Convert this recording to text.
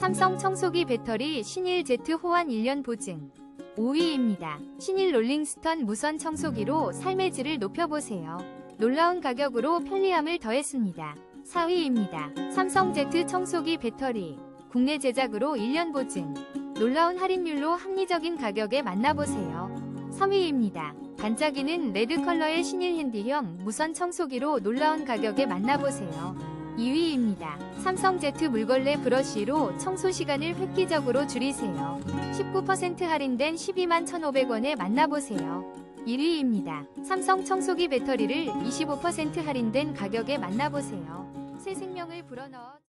삼성 청소기 배터리 신일 Z 호환 1년 보증. 5위입니다. 신일 롤링스턴 무선 청소기로 삶의 질을 높여보세요. 놀라운 가격으로 편리함을 더했습니다. 4위입니다. 삼성 Z 청소기 배터리. 국내 제작으로 1년 보증. 놀라운 할인율로 합리적인 가격에 만나보세요. 3위입니다. 반짝이는 레드 컬러의 신일 핸디형 무선 청소기로 놀라운 가격에 만나보세요. 2위입니다. 삼성 Z 물걸레 브러쉬로 청소 시간을 획기적으로 줄이세요. 19% 할인된 12만 1,500원에 만나보세요. 1위입니다. 삼성 청소기 배터리를 25% 할인된 가격에 만나보세요. 새 생명을 불어넣어